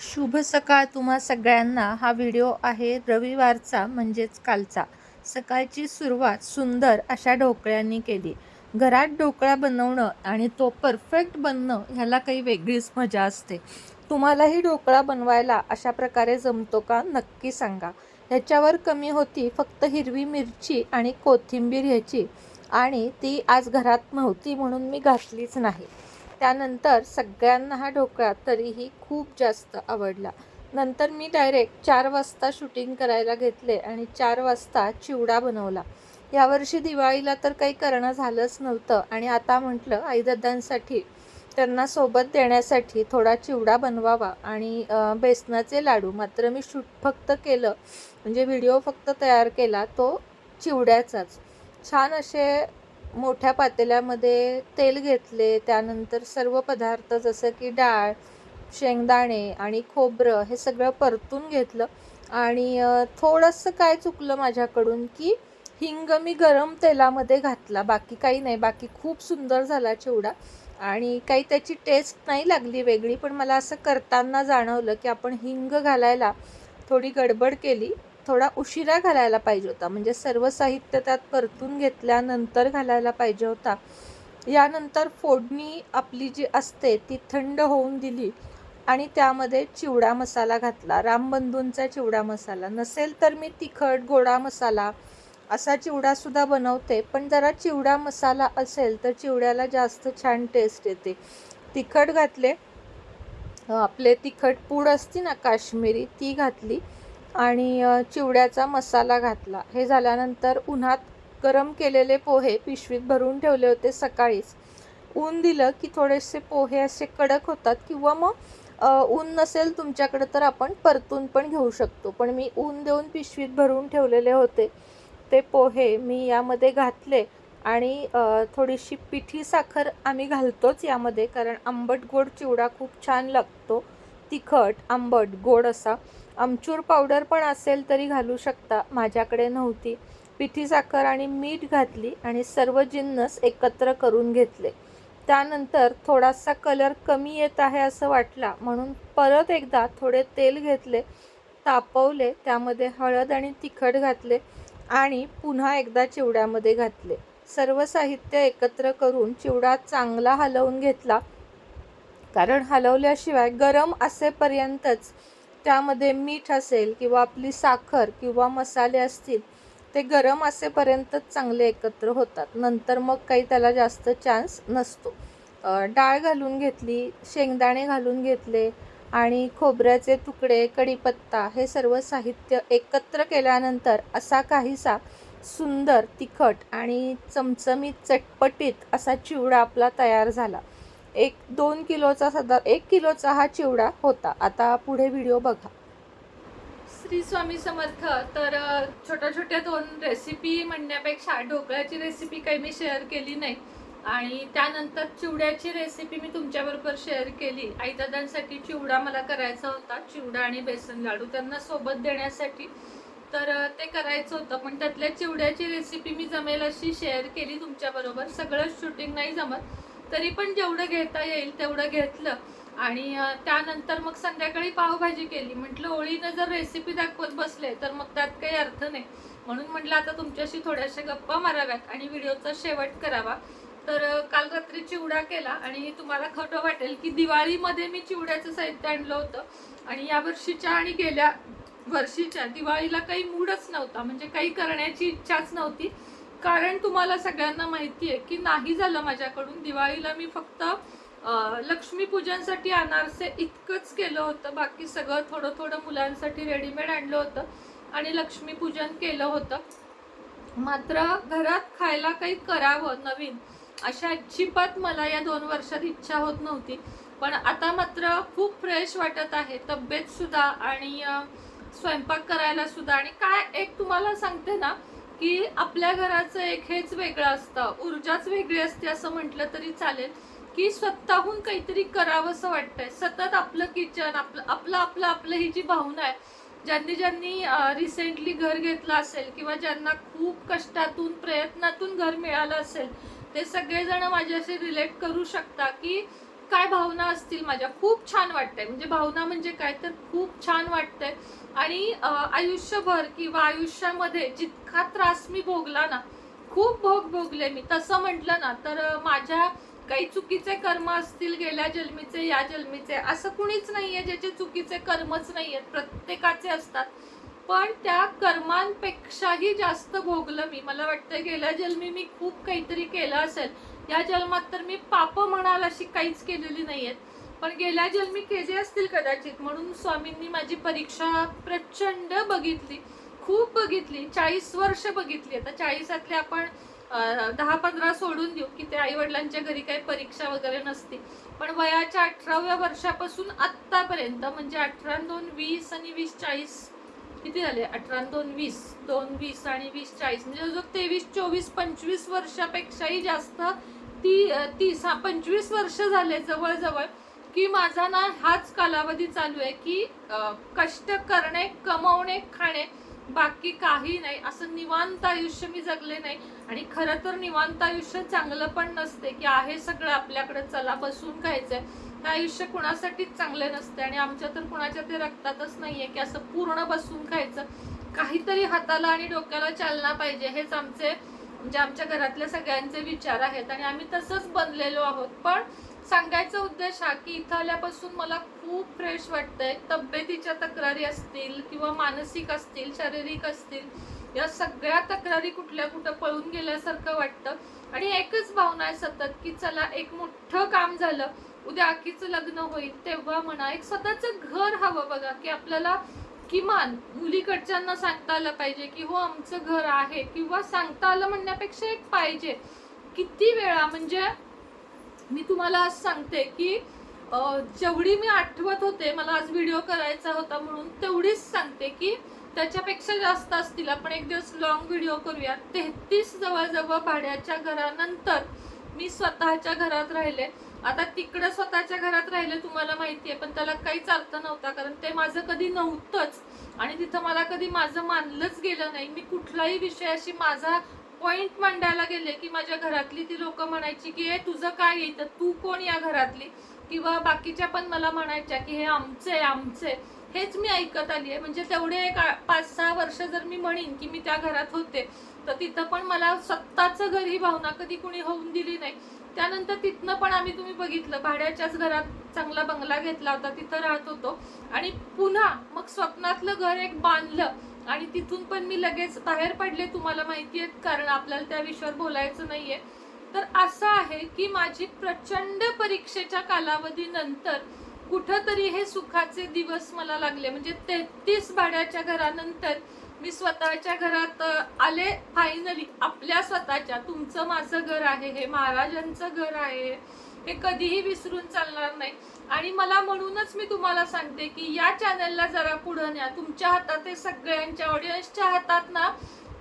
शुभ सकाळ तुम्हा सगळ्यांना. हा व्हिडिओ आहे रविवारचा म्हणजेच कालचा. सकाळची सुरुवात सुंदर अशा ढोकळ्यांनी केली. घरात ढोकळा बनवणं आणि तो परफेक्ट बनणं ह्याला काही वेगळीच मजा असते. तुम्हालाही ढोकळा बनवायला अशा प्रकारे जमतो का? नक्की सांगा. ह्याच्यावर कमी होती फक्त हिरवी मिरची आणि कोथिंबीर ह्याची, आणि ती आज घरात नव्हती म्हणून मी घातलीच नाही. त्यानंतर सगळ्यांना हा ढोकळा तरीही खूप जास्त आवडला. नंतर मी डायरेक्ट 4 वाजता शूटिंग करायला घेतले आणि 4 वाजता चिवडा बनवला. यावर्षी दिवाळीला तर काही करणं झालंच नव्हतं आणि आता म्हटलं आईदादांसाठी त्यांना सोबत देण्यासाठी थोडा चिवडा बनवावा आणि बेसनाचे लाडू. मात्र मी शूट फक्त केलं, म्हणजे व्हिडिओ फक्त तयार केला तो चिवड्याचाच. छान असे मोठ्या पातेल्यामध्ये तेल घेतले. त्यानंतर सर्व पदार्थ जसं की डाळ, शेंगदाणे आणि खोबरं हे सगळं परतून घेतलं. आणि थोडंसं काय चुकलं माझ्याकडून की हिंग मी गरम तेलामध्ये घातला, बाकी काही नाही. बाकी खूप सुंदर झाला चिवडा आणि काही त्याची टेस्ट नाही लागली वेगळी, पण मला असं करताना जाणवलं की आपण हिंग घालायला थोडी गडबड केली. थोडा उशिरा घालायला पाहिजे होता, म्हणजे सर्व साहित्य त्यात परतून घेतल्यानंतर घालायला पाहिजे होता. यानंतर फोडणी आपली जी असते ती थंड होऊन दिली आणि त्यामध्ये चिवडा मसाला घातला. रामबंधूंचा चिवडा मसाला. नसेल तर मी तिखट गोडा मसाला असा चिवडासुद्धा बनवते, पण जरा चिवडा मसाला असेल तर चिवड्याला जास्त छान टेस्ट येते. तिखट घातले, आपले तिखट पूड असते ना काश्मीरी, ती घातली आणि चिवड्याचा मसाला घातला. हे झाल्यानंतर उन्हात गरम केलेले पोहे पिशवीत भरून ठेवले होते सकाळीच. ऊन दिलं की थोडेसे पोहे असे कडक होतात, किंवा मग ऊन नसेल तुमच्याकडे तर आपण परतून पण घेऊ शकतो. पण मी ऊन देऊन पिशवीत भरून ठेवलेले होते ते पोहे मी यामध्ये घातले आणि थोडीशी पिठी साखर आम्ही घालतोच यामध्ये, कारण आंबट गोड चिवडा खूप छान लागतो. तिखट आंबट गोड असा. आमचूर पावडर पण असेल तरी घालू शकता, माझ्याकडे नव्हती. पिठी साखर आणि मीठ घातली आणि सर्व जिन्नस एकत्र करून घेतले. त्यानंतर थोडासा कलर कमी येत आहे असं वाटला म्हणून परत एकदा थोडे तेल घेतले, तापवले, त्यामध्ये हळद आणि तिखट घातले आणि पुन्हा एकदा चिवड्यामध्ये घातले. सर्व साहित्य एकत्र करून चिवडा चांगला हलवून घेतला, कारण हलवल्याशिवाय गरम असेपर्यंतच त्यामध्ये मीठ असेल किंवा आपली साखर किंवा मसाले असतील ते गरम असेपर्यंतच चांगले एकत्र होतात. नंतर मग काही त्याला जास्त चान्स नसतो. डाळ घालून घेतली, शेंगदाणे घालून घेतले आणि खोबऱ्याचे तुकडे, कढीपत्ता हे सर्व साहित्य एकत्र केल्यानंतर असा काहीसा सुंदर तिखट आणि चमचमीत चटपटीत असा चिवडा आपला तयार झाला. 1-2 किलोचा, 1 किलोचा हा चिवडा होता. आता पुढे व्हिडिओ बघा. श्री स्वामी समर्थ. तर छोट्या छोट्या 2 रेसिपी म्हणण्यापेक्षा ढोकळ्याची रेसिपी काही मी शेअर केली नाही आणि त्यानंतर चिवड्याची रेसिपी मी तुमच्याबरोबर शेअर केली. आईदादांसाठी चिवडा मला करायचा होता, चिवडा आणि बेसन लाडू त्यांना सोबत देण्यासाठी. तर ते करायचं होतं, पण त्यातल्या चिवड्याची रेसिपी मी जमेल अशी शेअर केली तुमच्याबरोबर. सगळं शूटिंग नाही जमत, तरी पण जेवढं घेता येईल तेवढं घेतलं. आणि त्यानंतर मग संध्याकाळी पावभाजी केली. म्हटलं ओळीनं जर रेसिपी दाखवत बसले तर मग त्यात काही अर्थ नाही, म्हणून म्हटलं आता तुमच्याशी थोड्याशा गप्पा माराव्यात आणि व्हिडिओचा शेवट करावा. तर काल रात्री चिवडा केला आणि तुम्हाला खोटं वाटेल की दिवाळीमध्ये मी चिवड्याचं साहित्य आणलं होतं आणि या वर्षीच्या आणि गेल्या वर्षीच्या दिवाळीला काही मूडच नव्हता, म्हणजे काही करण्याची इच्छाच नव्हती. कारण तुम्हाला सगळ्यांना माहिती आहे की नाही झालं माझ्याकडून. दिवाळीला मी फक्त लक्ष्मीपूजनसाठी अनारसे इतकंच केलं होतं, बाकी सगळं थोडं थोडं मुलांसाठी रेडीमेड आणलं होतं आणि लक्ष्मीपूजन केलं होतं. मात्र घरात खायला काही करावं नवीन अशा अजिबात मला या 2 वर्षात इच्छा होत नव्हती. पण आता मात्र खूप फ्रेश वाटत आहे, तब्येत सुद्धा आणि स्वयंपाक करायला सुद्धा. आणि काय एक तुम्हाला सांगते ना की आपल्या घराचं एक हेच वेगळं असतं, ऊर्जाच वेगळी असते असं म्हटलं तरी चालेल, की स्वतःहून काहीतरी करावंसं वाटतंय. सतत आपलं किचन, आपलं आपलं आपलं आपलं ही जी भावना आहे, ज्यांनी ज्यांनी रिसेंटली घर घेतलं असेल किंवा ज्यांना खूप कष्टातून प्रयत्नातून घर मिळालं असेल, ते सगळेजण माझ्याशी रिलेट करू शकता की काय भावना असतील माझ्या. खूप छान वाटतंय. म्हणजे भावना म्हणजे काय तर खूप छान वाटतंय. आणि आयुष्यभर किंवा आयुष्यामध्ये जितका त्रास मी भोगला ना, खूप भोगले मी. तसं म्हटलं ना तर माझ्या काही चुकीचे कर्म असतील गेल्या जन्मीचे, या जन्मीचे, असं कुणीच नाहीये ज्याचे चुकीचे कर्मच नाहीयेत. प्रत्येकाचे असतात. पण त्या कर्मांपेक्षाही जास्त भोगलं मी. मला वाटतं गेल्या जन्मी मी खूप काहीतरी केलं असेल. या जन्मात तर मी पाप म्हणाल अशी काहीच केलेली नाहीयेत. पण गेल्या जन्मी केले असतील कदाचित. म्हणून स्वामींनी माझी परीक्षा प्रचंड बघितली. खूप बघितली. 40 वर्ष बघितली. आता 40तले आपण 10-15 सोडून देऊ की ते आई वडिलांच्या घरी काही परीक्षा वगैरे नसती. पण वयाच्या 18व्या वर्षापासून आत्तापर्यंत म्हणजे 18 2 20 आणि 20 40 किती झाले? 18 2 20 2 20 आणि 20 40 म्हणजे जो 23 24 25 वर्षापेक्षाही जास्त 25 वर्ष झाले जवळजवळ की माझा ना हाच कालावधी चालू आहे की कष्ट करणे, कमवणे, खाणे, बाकी काही नाही. असं निवांत आयुष्य मी जगले नाही. आणि खरं तर निवांत आयुष्य चांगलं पण नसते की आहे सगळं आपल्याकडे, चला बसून खायचंय. हे आयुष्य कुणासाठीच चांगले नसते. आणि आमच्या तर कुणाच्या ते रक्तातच नाहीये की असं पूर्ण बसून खायचं. काहीतरी हाताला आणि डोक्याला चालना पाहिजे, हेच आमचे म्हणजे आमच्या घरातल्या सगळ्यांचे विचार आहेत. आणि आम्ही तसंच बनलेलो आहोत. पण सांगायचा उद्देश हा की इथं आल्यापासून मला खूप फ्रेश वाटतंय. तब्येतीच्या तक्रारी असतील किंवा मानसिक असतील, शारीरिक असतील, या सगळ्या तक्रारी कुठल्या कुठं पळून गेल्यासारखं वाटतं. आणि एकच भावना आहे सतत की चला एक मोठं काम झालं, उद्या आखीचं लग्न होईल तेव्हा म्हणा एक स्वतःचं घर हवं बघा. की आपल्याला किमान मुलीकडच्यांना सांगता आलं पाहिजे की हो आमचं घर आहे. किंवा सांगता आलं म्हणण्यापेक्षा एक पाहिजे. किती वेळा म्हणजे मी तुम्हाला आज सांगते की जेवढी मी आठवत होते, मला आज व्हिडिओ करायचा होता म्हणून तेवढीच सांगते की त्याच्यापेक्षा जास्त असतील. आपण एक दिवस लॉंग व्हिडिओ करूया. 33 जवळजवळ भाड्याच्या घरानंतर मी स्वतःच्या घरात राहिले. आता तिकडे स्वतःच्या घरात राहिले तुम्हाला माहिती आहे, पण त्याला काहीच अर्थ नव्हता. कारण ते माझं कधी नव्हतंच. आणि तिथं मला कधी माझं मानलंच गेलं नाही. मी कुठलाही विषयाशी माझा पॉइंट मांडायला गेले की माझ्या घरातली ती लोक म्हणायची की हे तुझं काय येतं, तू कोण या घरातली. किंवा बाकीच्या पण मला म्हणायच्या की हे आमचे आमचे. हेच मी ऐकत आली आहे. म्हणजे तेवढे एक 5-6 वर्ष जर मी म्हणीन की मी त्या घरात होते, तर तिथं पण मला स्वतःचं घर ही भावना कधी कुणी होऊन दिली नाही. त्यानंतर तिथनं पण आम्ही तुम्ही बघितलं भाड्याच्याच घरात चांगला बंगला घेतला होता, तिथं राहत होतो. आणि पुन्हा मग स्वप्नातलं घर एक बांधलं. आणि तिथून पण मी लगेच बाहेर पडले, तुम्हाला माहिती आहे, कारण आपल्याला त्या विषयावर बोलायचं नाहीये. तर असं आहे की माझी प्रचंड परीक्षेच्या कालावधीनंतर कुठंतरी हे सुखाचे दिवस मला लागले. म्हणजे 33 भाड्याच्या घरानंतर मी स्वतःच्या घरात आले फायनली. आपल्या स्वतःच्या. तुमचं माझं घर आहे, हे महाराजांचं घर आहे, हे कधीही विसरून चालणार नाही. आणि मला म्हणूनच मी तुम्हाला सांगते की या चॅनलला जरा पुढं न्या. तुमच्या हातात आहे, सगळ्यांच्या ऑडियन्सच्या हातात ना.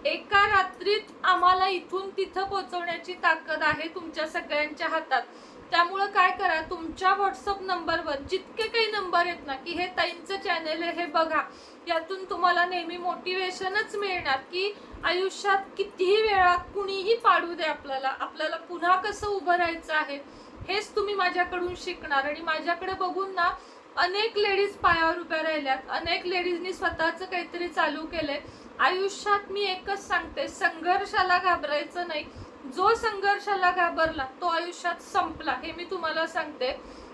एका रात्रीत आम्हाला इथून तिथं पोहोचवण्याची ताकद आहे तुमच्या सगळ्यांच्या हातात. त्यामुळं काय करा, तुमच्या व्हॉट्सअप नंबरवर जितके काही नंबर आहेत ना की हे ताईंचं चॅनल आहे हे बघा. यातून तुम्हाला नेहमी मोटिवेशनच मिळणार की आयुष्यात कितीही वेळा कुणीही पाडू दे आपल्याला पुन्हा कसं उभं राहायचं आहे, हेच तुम्ही माझ्याकडून शिकणार. आणि माझ्याकडे बघून ना अनेक लेडीज पायावर उभ्या राहिल्यात. अनेक लेडीजनी स्वतःचं काहीतरी चालू केलंय आयुष्यात. मी एकच सांगते, संघर्षाला घाबरायचं नाही. जो संघर्षाला घाबरला तो आयुष्यात संपला, हे मी तुम्हाला सांगते.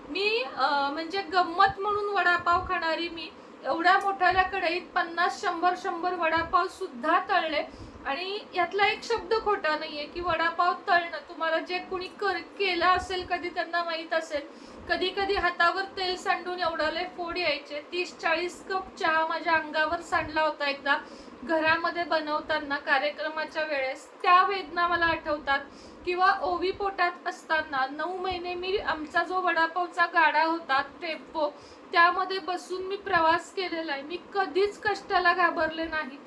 मी म्हणजे गंमत म्हणून वडापाव खाणारी मी. एवढ्या मोठ्या कढईत 50-100 वडापाव सुद्धा तळले. आणि यातला एक शब्द खोटा नाहीये की वडापाव तळणं, तुम्हाला जे कुणी केलं असेल कधी त्यांना माहित असेल. कधी कधी हातावर तेल सांडून एवढाले फोड यायचे. 30-40 कप चहा माझ्या अंगावर सांडला होता एकदा घरामध्ये बनवताना कार्यक्रमाच्या वेळेस. त्या वेदना मला आठवतात. किंवा ओवी पोटात असताना 9 महिने मी आमचा जो वडापावचा गाडा होता टेम्पो, त्यामध्ये बसून मी प्रवास केलेला आहे. मी कधीच कष्टाला घाबरले नाही.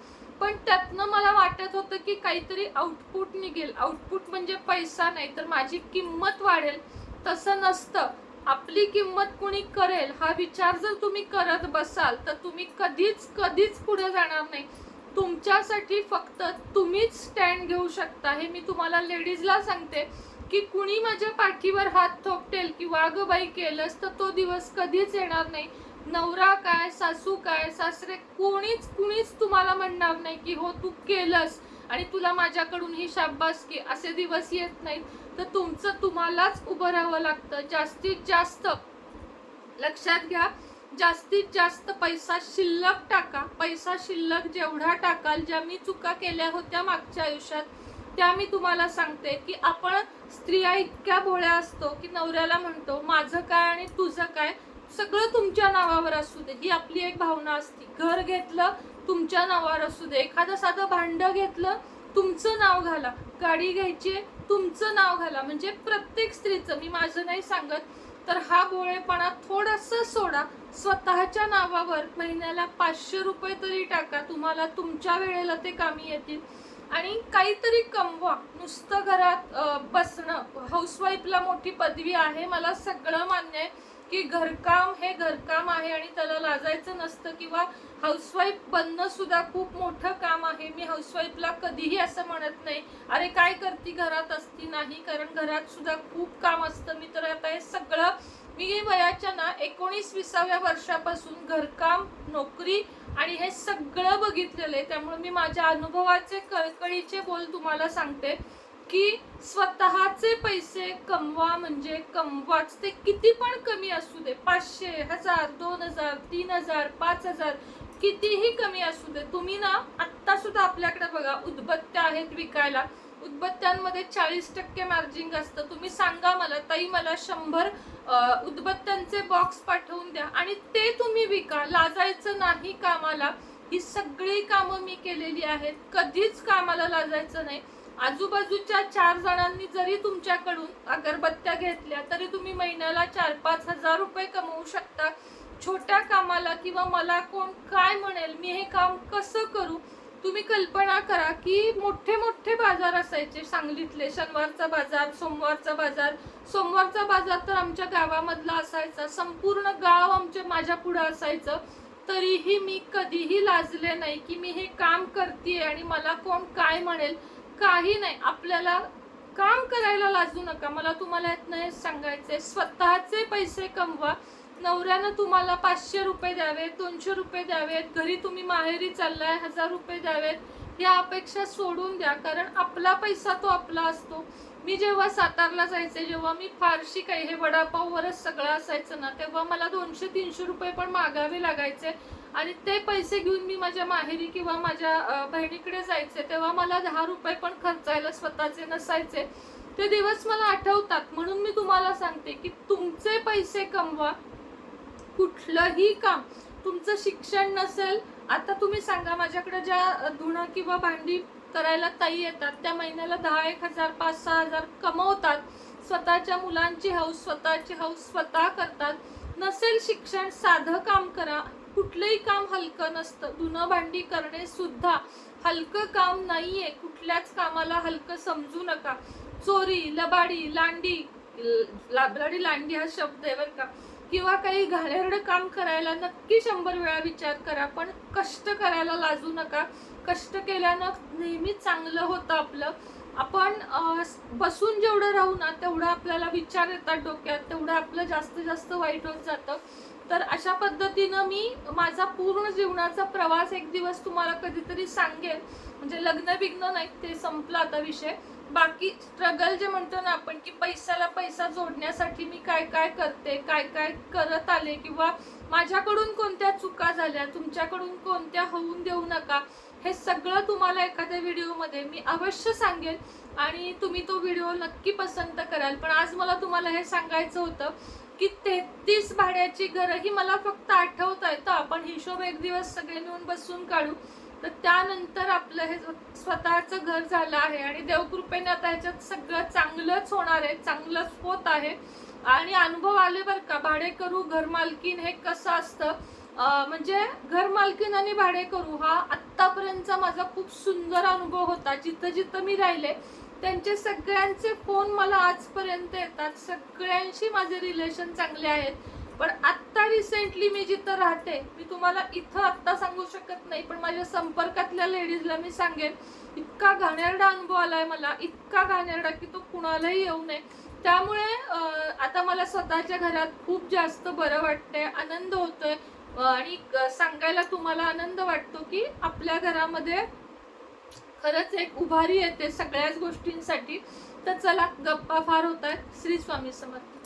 पण त्यातनं मला वाटत होतं की काहीतरी आउटपुट निघेल. आउटपुट म्हणजे पैसा नाही तर माझी किंमत वाढेल. तसं नसतं. आपली किंमत कुणी करेल हा विचार जर तुम्ही करत बसाल तर तुम्ही कधीच पुढे जाणार नाही. तुमच्यासाठी फक्त तुम्हीच स्टँड घेऊ शकता. हे मी तुम्हाला लेडीजला सांगते की कुणी माझ्या पाठीवर हात थोपटेल किंवा अगं बाई केलंस, तर तो दिवस कधीच येणार नाही. नवरा काय, सासू काय, सासरे, कुणीच तुम्हाला म्हणणार नाही की हो तू केलंस आणि तुला माझ्याकडून ही शाबासकी, असे दिवस येत नाहीत. तर तुमचं तुम्हालाच उभं राहावं लागतं. जास्तीत जास्त लक्षात घ्या, जास्तीत जास्त पैसा शिल्लक टाका. पैसा शिल्लक जेवढा टाकाल, ज्या मी चुका केल्या होत्या मागच्या आयुष्यात त्या मी तुम्हाला सांगते की आपण स्त्रिया इतक्या भोळ्या असतो की नवऱ्याला म्हणतो माझं काय आणि तुझं काय, सगळं तुमच्या नावावर असू दे, ही आपली एक भावना असते. घर घेतलं तुमच्या नावावर असू दे, एखादं साधं भांडं घेतलं तुमचं नाव घाला, गाडी घ्यायची तुमचं नाव घाला. म्हणजे प्रत्येक स्त्रीचं, मी माझं नाही सांगत, तर हा भोळेपणा थोडंसं सोडा. स्वतःच्या नावावर महिन्याला 500 रुपये तरी टाका, तुम्हाला तुमच्या वेळेला ते कामी येतील. आणि काहीतरी कमवा. नुसतं घरात बसणं, हाऊसवाईफला मोठी पदवी आहे, मला सगळं मान्य आहे की घरकाम हे घरकाम आहे आणि त्याला लाजायचं नसतं, किंवा हाऊसवाईफ बनणं सुद्धा खूप मोठं काम आहे. मी हाऊसवाईफला कधीही असं म्हणत नाही अरे काय करती घरात असती, नाही, कारण घरात सुद्धा खूप काम असतं. मी तर आता हे सगळं, मी वयाच्या ना 19-20व्या वर्षापासून घरकाम, नोकरी आणि हे सगळं बघितलेलं आहे. त्यामुळे मी माझ्या अनुभवाचे कळकळीचे बोल तुम्हाला सांगते की स्वतःचे पैसे कमवा, म्हणजे कमवाच. ते किती पण कमी असू दे, 500, 1000, 2000, 3000, 5000, कितीही कमी असू दे. तुम्ही ना आत्ता सुद्धा आपल्याकडे बघा उदबत्त्या आहेत विकायला, उदबत्त्यांमध्ये 40% मार्जिन असतं. तुम्ही सांगा मला ताई मला 100 उदबत्त्यांचे बॉक्स पाठवून द्या आणि ते तुम्ही विका. लाजायचं नाही कामाला. ही सगळी कामं मी केलेली आहेत, कधीच कामाला लाजायचं नाही. आजूबाजूच्या 4 जणांनी जरी तुमच्याकडून अगरबत्त्या घेतल्या तरी तुम्ही महिन्याला 4-5 हजार रुपये कमवू शकता छोट्या कामाला. किंवा मला कोण काय म्हणेल, मी हे काम कसं करू. तुम्ही कल्पना करा की मोठे मोठे बाजार असायचे सांगलीतले, शनिवारचा बाजार, सोमवारचा बाजार. सोमवारचा बाजार तर आमच्या गावामधला असायचा, संपूर्ण गाव माझ्या पुढं असायचं. तरीही मी कधीही लाजले नाही की मी हे काम करते आणि मला कोण काय म्हणेल, काही नाही. आपल्याला काम करायला लाजू नका. मला तुम्हाला यातनं हे सांगायचंय, स्वतःचे पैसे कमवा. नवऱ्यानं तुम्हाला 500 रुपये द्यावेत, 200 रुपये द्यावेत, घरी तुम्ही माहेरी चाललाय 1000 रुपये द्यावेत, या अपेक्षा सोडून द्या. कारण आपला पैसा तो आपला असतो. मी जेव्हा सातारला जायचे, जेव्हा मी फारशी काही, हे वडापाववरच सगळं असायचं ना, तेव्हा मला 200-300 रुपये पण मागावे लागायचे आणि ते पैसे घेऊन मी माझ्या माहेरी किंवा माझ्या बहिणीकडे जायचे, तेव्हा मला 10 रुपये पण खर्चायला स्वतःचे नसायचे. ते दिवस मला आठवतात. म्हणून मी तुम्हाला सांगते की तुमचे पैसे कमवा. कुठलंही काम, तुमचं शिक्षण नसेल, आता तुम्ही सांगा माझ्याकडे ज्या धुणं किंवा भांडी करायला ताई येतात, त्या महिन्याला 10-1000, 5-6 हजार कमवतात. स्वतःच्या मुलांची हौस, स्वतःची हौस स्वतः करतात. नसेल शिक्षण, साधं काम करा. कुठलंही काम हलकं नसतं. धुणं भांडी करणे सुद्धा हलकं काम नाहीये. कुठल्याच कामाला हलकं समजू नका. चोरी, लबाडी, लांडी हा शब्द आहे बरं का, किंवा काही घाणेरडं काम करायला नक्की 100 वेळा विचार करा, पण कष्ट करायला लाजू नका. कष्ट केल्यानं नेहमी चांगलं होतं आपलं. आपण बसून जेवढं राहू ना तेवढं आपल्याला विचार येतात डोक्यात, तेवढं आपलं जास्तीत जास्त वाईट होत जातं. तर अशा पद्धतीनं मी माझा पूर्ण जीवनाचा प्रवास एक दिवस तुम्हाला कधीतरी सांगेन. म्हणजे लग्न बिग्न नाही, ते संपलं आता विषय. बाकी स्ट्रगल जे म्हणतो ना आपण की पैशाला पैसा जोडण्यासाठी मी काय काय करते, काय काय करत आले, किंवा माझ्याकडून कोणत्या चुका झाल्या, तुमच्याकडून कोणत्या होऊन देऊ नका, हे सगळं तुम्हाला एखाद्या व्हिडिओमध्ये मी अवश्य सांगेन आणि तुम्ही तो व्हिडिओ नक्की पसंत कराल. पण आज मला तुम्हाला हे सांगायचं होतं की 33 भाड्याची घरं ही मला फक्त आठवत आहे. तर आपण हिशोब एक दिवस सगळे मिळून बसून काढू. तर त्यानंतर आपलं हे स्वतःचं घर झालं आहे आणि देवकृपेने आता ह्याच्यात सगळं चांगलंच होणार आहे, चांगलंच होत आहे. आणि अनुभव आले बरं का, भाडेकरू घरमालकीन हे कसं असतं. म्हणजे घरमालकीन आणि भाडेकरू हा आत्तापर्यंतचा माझा खूप सुंदर अनुभव होता. जिथं जिथं मी राहिले त्यांचे सगळ्यांचे फोन मला आजपर्यंत येतात. सगळ्यांशी माझे रिलेशन चांगले आहेत. पण आत्ता रिसेंटली मी जिथं राहते, मी तुम्हाला इथं आत्ता सांगू शकत नाही, पण माझ्या संपर्कातल्या लेडीजला मी सांगेन, इतका घाणेरडा अनुभव आलाय मला, इतका घाणेरडा की तो कुणालाही येऊ नये. त्यामुळे आता मला स्वतःच्या घरात खूप जास्त बरं वाटतंय, आनंद होतोय आणि सांगायला तुम्हाला आनंद वाटतो की आपल्या घरामध्ये खरंच एक उभारी येते सगळ्याच गोष्टींसाठी. तर चला, गप्पा फार होत आहेत. श्री स्वामी समर्थ.